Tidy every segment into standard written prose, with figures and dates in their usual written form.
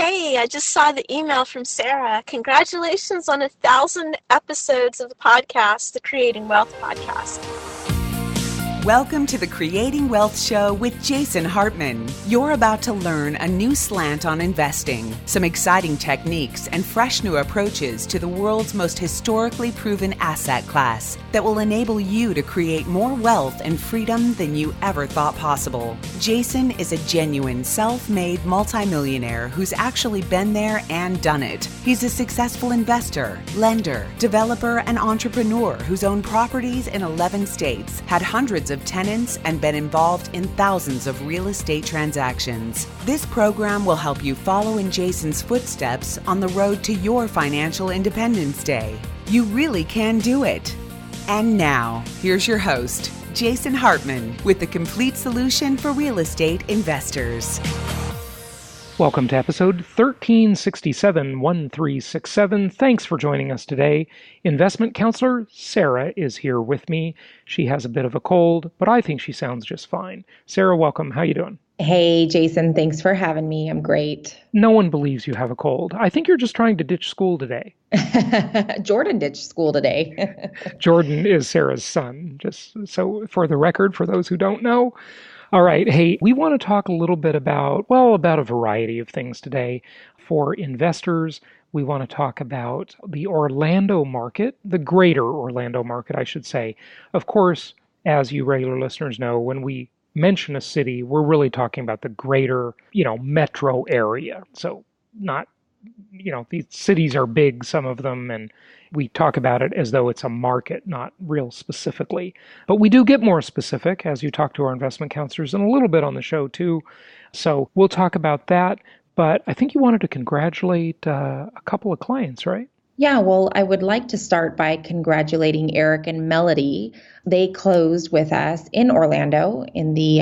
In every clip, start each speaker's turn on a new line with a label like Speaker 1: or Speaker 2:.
Speaker 1: Hey, I just saw the email from Sara. Congratulations on 1,000 episodes of the podcast, the Creating Wealth podcast.
Speaker 2: Welcome to the Creating Wealth Show with Jason Hartman. You're about to learn a new slant on investing, some exciting techniques, and fresh new approaches to the world's most historically proven asset class that will enable you to create more wealth and freedom than you ever thought possible. Jason is a genuine self-made multimillionaire who's actually been there and done it. He's a successful investor, lender, developer, and entrepreneur who's owned properties in 11 states, had hundreds of tenants, and been involved in thousands of real estate transactions. This program will help you follow in Jason's footsteps on the road to your financial independence day. You really can do it. And now, here's your host, Jason Hartman, with the complete solution for real estate investors.
Speaker 3: Welcome to episode 1367. Thanks for joining us today. Investment counselor Sara is here with me. She has a bit of a cold, but I think she sounds just fine. Sara, welcome. How you doing?
Speaker 4: Hey, Jason. Thanks for having me. I'm great.
Speaker 3: No one believes you have a cold. I think you're just trying to ditch school today.
Speaker 4: Jordan ditched school today.
Speaker 3: Jordan is Sara's son, just so for the record, for those who don't know. All right. Hey, we want to talk a little bit about a variety of things today. For investors, we want to talk about the Orlando market, the greater Orlando market, I should say. Of course, as you regular listeners know, when we mention a city, we're really talking about the greater, metro area. So not, these cities are big, some of them, and we talk about it as though it's a market, not real specifically. But we do get more specific as you talk to our investment counselors and a little bit on the show too. So we'll talk about that. But I think you wanted to congratulate a couple of clients, right?
Speaker 4: Yeah, well, I would like to start by congratulating Eric and Melody. They closed with us in Orlando in the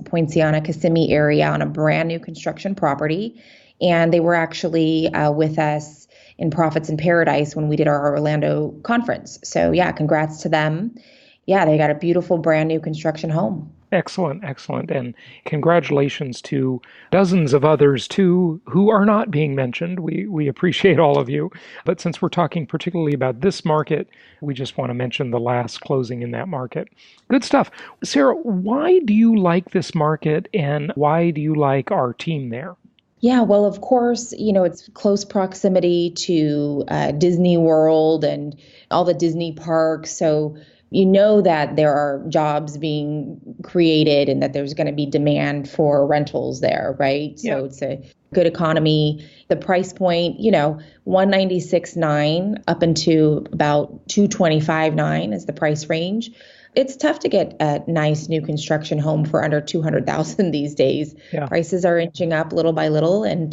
Speaker 4: Poinciana, Kissimmee area on a brand new construction property. And they were actually with us in Profits in Paradise when we did our Orlando conference. So yeah, congrats to them. Yeah, they got a beautiful brand new construction home.
Speaker 3: Excellent. And congratulations to dozens of others too who are not being mentioned. We appreciate all of you. But since we're talking particularly about this market, we just want to mention the last closing in that market. Good stuff. Sara, why do you like this market and why do you like our team there?
Speaker 4: Yeah, well, of course, it's close proximity to Disney World and all the Disney parks. So you know that there are jobs being created and that there's going to be demand for rentals there, right?
Speaker 3: Yeah.
Speaker 4: So it's a good economy. The price point, $196.9 up into about $225.9 is the price range. It's tough to get a nice new construction home for under $200,000 these days.
Speaker 3: Yeah.
Speaker 4: Prices are inching up little by little, and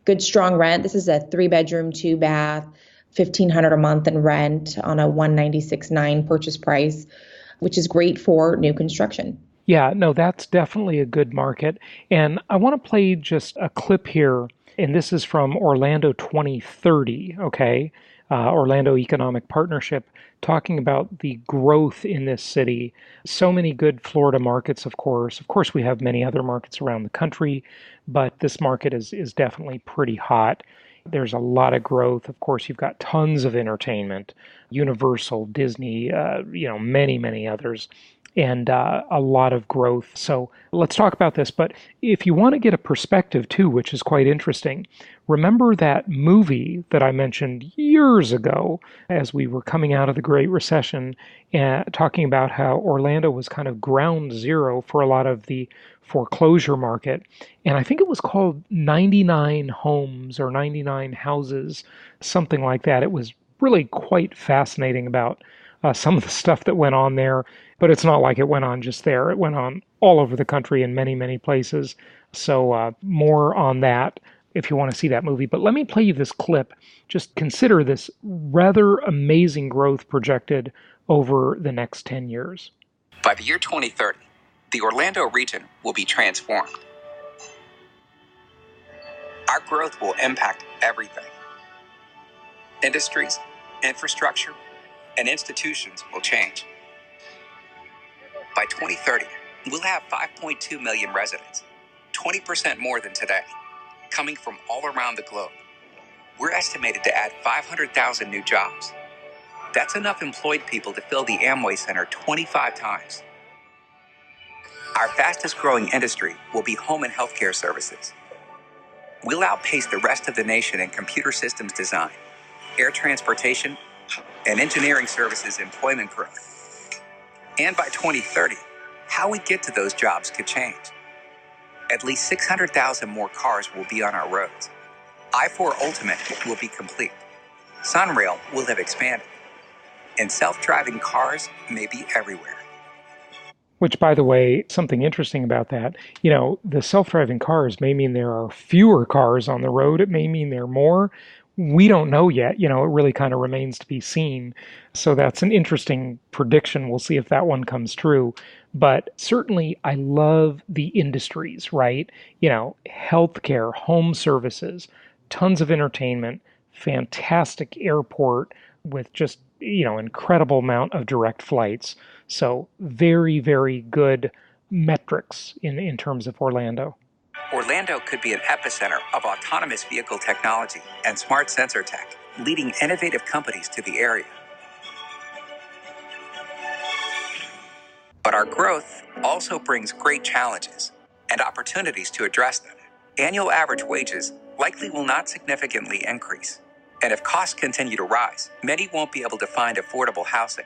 Speaker 4: good strong rent. This is a 3-bedroom, 2-bath, $1,500 a month in rent on a $196.9 purchase price, which is great for new construction.
Speaker 3: Yeah, no, that's definitely a good market. And I want to play just a clip here, and this is from Orlando 2030, okay? Orlando Economic Partnership, talking about the growth in this city. So many good Florida markets, of course. Of course, we have many other markets around the country, but this market is definitely pretty hot. There's a lot of growth. Of course, you've got tons of entertainment, Universal, Disney, many, many others, and a lot of growth. So let's talk about this. But if you want to get a perspective too, which is quite interesting, remember that movie that I mentioned years ago as we were coming out of the Great Recession, talking about how Orlando was kind of ground zero for a lot of the foreclosure market. And I think it was called 99 Homes or 99 Houses, something like that. It was really quite fascinating about some of the stuff that went on there. But it's not like it went on just there. It went on all over the country in many, many places. So more on that if you want to see that movie. But let me play you this clip. Just consider this rather amazing growth projected over the next 10 years.
Speaker 5: By the year 2030, the Orlando region will be transformed. Our growth will impact everything. Industries, infrastructure, and institutions will change. By 2030, we'll have 5.2 million residents, 20% more than today. coming from all around the globe. We're estimated to add 500,000 new jobs. That's enough employed people to fill the Amway Center 25 times. Our fastest growing industry will be home and healthcare services. We'll outpace the rest of the nation in computer systems design, air transportation, and engineering services employment growth. And by 2030, how we get to those jobs could change. At least 600,000 more cars will be on our roads. I-4 Ultimate will be complete. Sunrail will have expanded. And self-driving cars may be everywhere.
Speaker 3: Which, by the way, something interesting about that, the self-driving cars may mean there are fewer cars on the road. It may mean there are more. We don't know yet. It really kind of remains to be seen. So that's an interesting prediction. We'll see if that one comes true. But certainly, I love the industries, right? Healthcare, home services, tons of entertainment, fantastic airport with just, incredible amount of direct flights. So very, very good metrics in terms of Orlando.
Speaker 5: Orlando could be an epicenter of autonomous vehicle technology and smart sensor tech, leading innovative companies to the area. But our growth also brings great challenges and opportunities to address them. Annual average wages likely will not significantly increase. And if costs continue to rise, many won't be able to find affordable housing.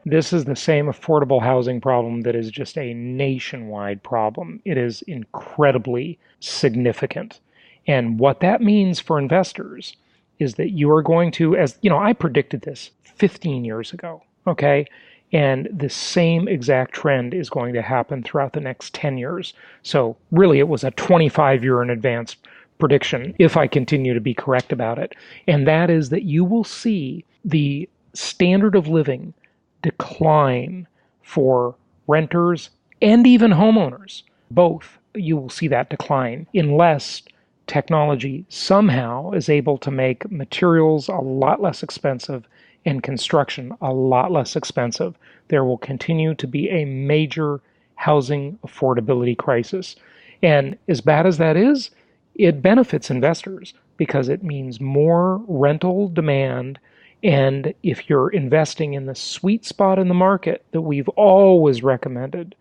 Speaker 3: This is the same affordable housing problem that is just a nationwide problem. It is incredibly significant. And what that means for investors is that you are going to, I predicted this 15 years ago, okay? And the same exact trend is going to happen throughout the next 10 years. So really, it was a 25-year in advance prediction, if I continue to be correct about it. And that is that you will see the standard of living decline for renters and even homeowners. Both, you will see that decline unless technology somehow is able to make materials a lot less expensive and construction a lot less expensive. There will continue to be a major housing affordability crisis. And as bad as that is, it benefits investors because it means more rental demand. And if you're investing in the sweet spot in the market that we've always recommended,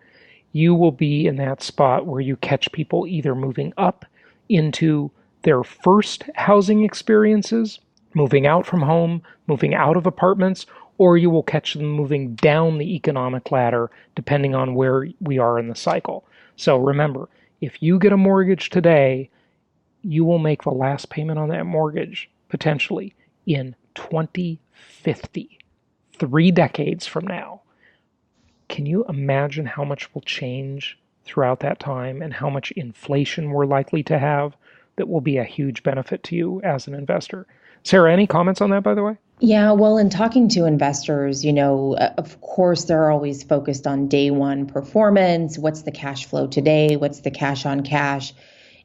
Speaker 3: you will be in that spot where you catch people either moving up into their first housing experiences, moving out from home, moving out of apartments, or you will catch them moving down the economic ladder depending on where we are in the cycle. So remember, if you get a mortgage today, you will make the last payment on that mortgage potentially in 2050, 3 decades from now. Can you imagine how much will change throughout that time and how much inflation we're likely to have that will be a huge benefit to you as an investor? Sarah, any comments on that, by the way?
Speaker 4: Yeah, well, in talking to investors, of course, they're always focused on day one performance. What's the cash flow today? What's the cash on cash?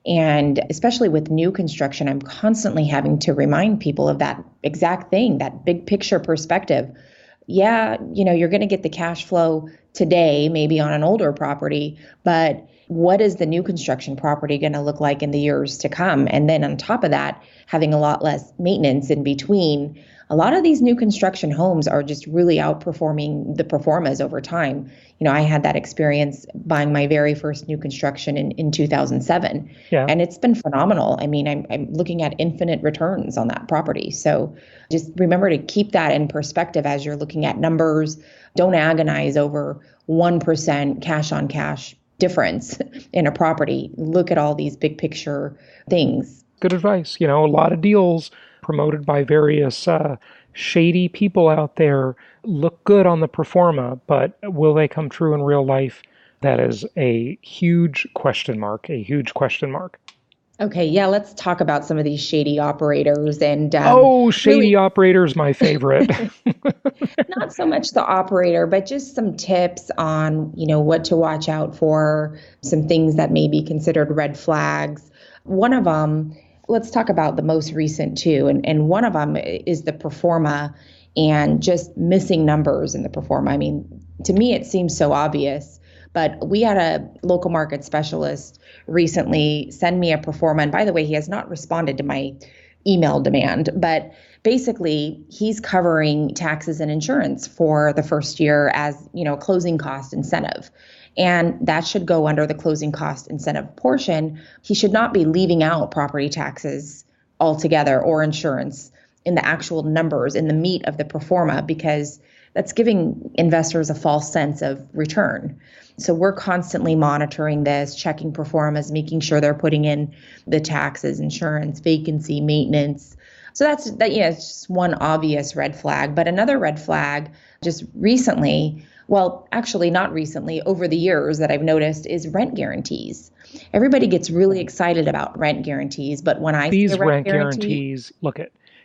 Speaker 4: And especially with new construction, I'm constantly having to remind people of that exact thing, that big picture perspective. Yeah, you're going to get the cash flow today, maybe on an older property, but what is the new construction property going to look like in the years to come? And then on top of that, having a lot less maintenance in between. A lot of these new construction homes are just really outperforming the performas over time. I had that experience buying my very first new construction in 2007.
Speaker 3: Yeah.
Speaker 4: And it's been phenomenal. I mean, I'm looking at infinite returns on that property. So just remember to keep that in perspective as you're looking at numbers. Don't agonize over 1% cash on cash difference in a property. Look at all these big picture things.
Speaker 3: Good advice. A lot of deals promoted by various shady people out there look good on the pro forma, but will they come true in real life? That is a huge question mark, Okay,
Speaker 4: yeah, let's talk about some of these shady operators. And
Speaker 3: shady operators, my favorite.
Speaker 4: Not so much the operator, but just some tips on, what to watch out for, some things that may be considered red flags. One of them, let's talk about the most recent two. And one of them is the pro forma and just missing numbers in the pro forma. I mean, to me, it seems so obvious, But we had a local market specialist recently send me a pro forma. And by the way, he has not responded to my email demand, but basically he's covering taxes and insurance for the first year as, closing cost incentive. And that should go under the closing cost incentive portion. He should not be leaving out property taxes altogether or insurance in the actual numbers, in the meat of the pro forma, because that's giving investors a false sense of return. So we're constantly monitoring this, checking pro formas, making sure they're putting in the taxes, insurance, vacancy, maintenance. So that's it's just one obvious red flag. But another red flag just recently, well, actually not recently, over the years that I've noticed is rent guarantees. Everybody gets really excited about rent guarantees, but when I
Speaker 3: These
Speaker 4: see a
Speaker 3: rent guarantees,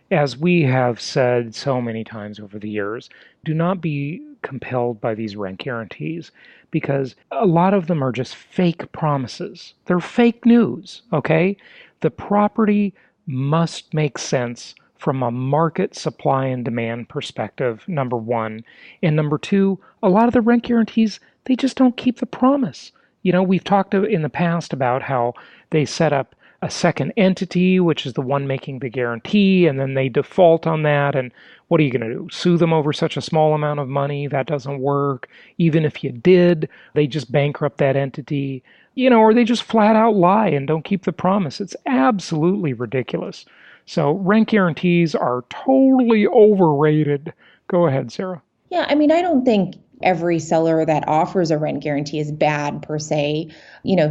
Speaker 3: as we have said so many times over the years, do not be compelled by these rent guarantees because a lot of them are just fake promises. They're fake news, okay? The property must make sense from a market supply and demand perspective, number one. And number two, a lot of the rent guarantees, they just don't keep the promise. We've talked in the past about how they set up a second entity, which is the one making the guarantee, and then they default on that. And what are you going to do? Sue them over such a small amount of money? That doesn't work. Even if you did, they just bankrupt that entity, or they just flat out lie and don't keep the promise. It's absolutely ridiculous. So rent guarantees are totally overrated. Go ahead, Sarah.
Speaker 4: Yeah, I don't think every seller that offers a rent guarantee is bad per se.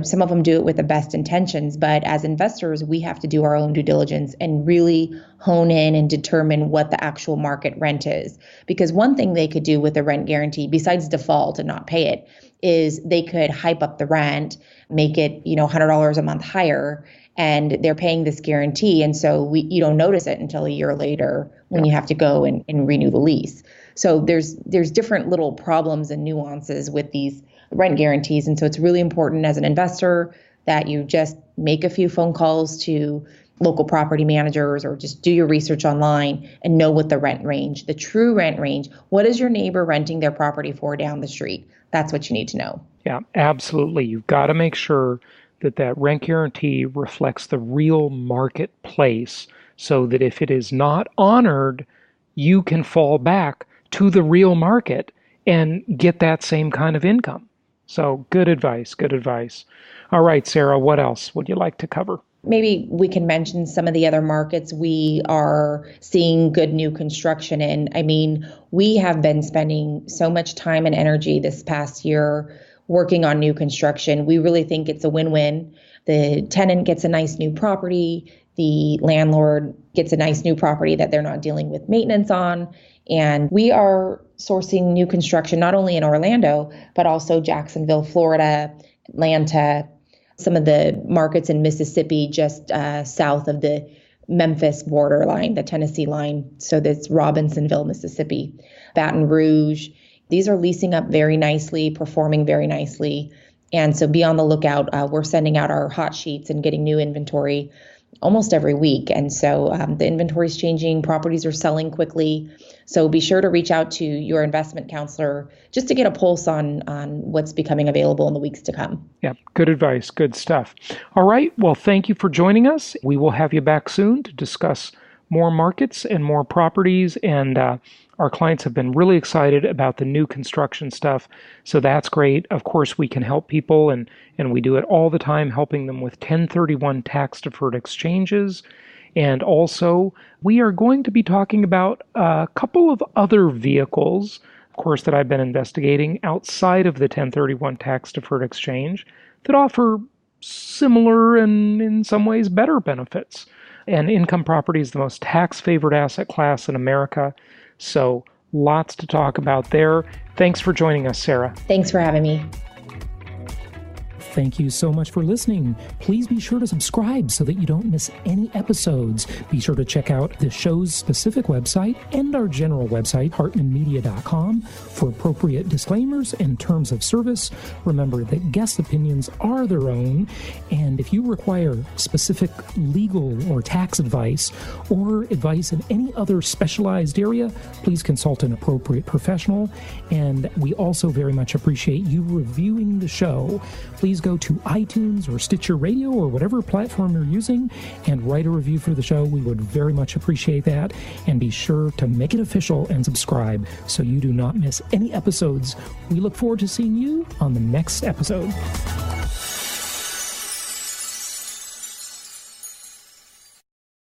Speaker 4: Some of them do it with the best intentions, but as investors, we have to do our own due diligence and really hone in and determine what the actual market rent is. Because one thing they could do with a rent guarantee, besides default and not pay it, is they could hype up the rent, make it, $100 a month higher, and they're paying this guarantee. And so you don't notice it until a year later when you have to go and renew the lease. So there's different little problems and nuances with these rent guarantees. And so it's really important as an investor that you just make a few phone calls to local property managers or just do your research online and know what the true rent range, what is your neighbor renting their property for down the street? That's what you need to know.
Speaker 3: Yeah, absolutely. You've got to make sure that rent guarantee reflects the real marketplace so that if it is not honored, you can fall back to the real market and get that same kind of income. So good advice, good advice. All right, Sarah, what else would you like to cover?
Speaker 4: Maybe we can mention some of the other markets we are seeing good new construction in. We have been spending so much time and energy this past year working on new construction. We really think it's a win-win. The tenant gets a nice new property. The landlord gets a nice new property that they're not dealing with maintenance on. And we are sourcing new construction, not only in Orlando, but also Jacksonville, Florida, Atlanta, some of the markets in Mississippi, just south of the Memphis borderline, the Tennessee line. So that's Robinsonville, Mississippi, Baton Rouge. These are leasing up very nicely, performing very nicely. And so be on the lookout. We're sending out our hot sheets and getting new inventory almost every week. And so the inventory is changing, properties are selling quickly. So be sure to reach out to your investment counselor just to get a pulse on what's becoming available in the weeks to come.
Speaker 3: Yeah, good advice, good stuff. All right, well, thank you for joining us. We will have you back soon to discuss more markets and more properties, and our clients have been really excited about the new construction stuff, so that's great. Of course, we can help people, and we do it all the time, helping them with 1031 tax-deferred exchanges. And also, we are going to be talking about a couple of other vehicles, of course, that I've been investigating outside of the 1031 tax-deferred exchange that offer similar and in some ways better benefits. And income property is the most tax-favored asset class in America. So lots to talk about there. Thanks for joining us, Sarah.
Speaker 4: Thanks for having me.
Speaker 3: Thank you so much for listening. Please be sure to subscribe so that you don't miss any episodes. Be sure to check out the show's specific website and our general website, hartmanmedia.com, for appropriate disclaimers and terms of service. Remember that guest opinions are their own, and if you require specific legal or tax advice or advice in any other specialized area, please consult an appropriate professional. And we also very much appreciate you reviewing the show. Please go to iTunes or Stitcher Radio or whatever platform you're using and write a review for the show. We would very much appreciate that. And be sure to make it official and subscribe so you do not miss any episodes. We look forward to seeing you on the next episode.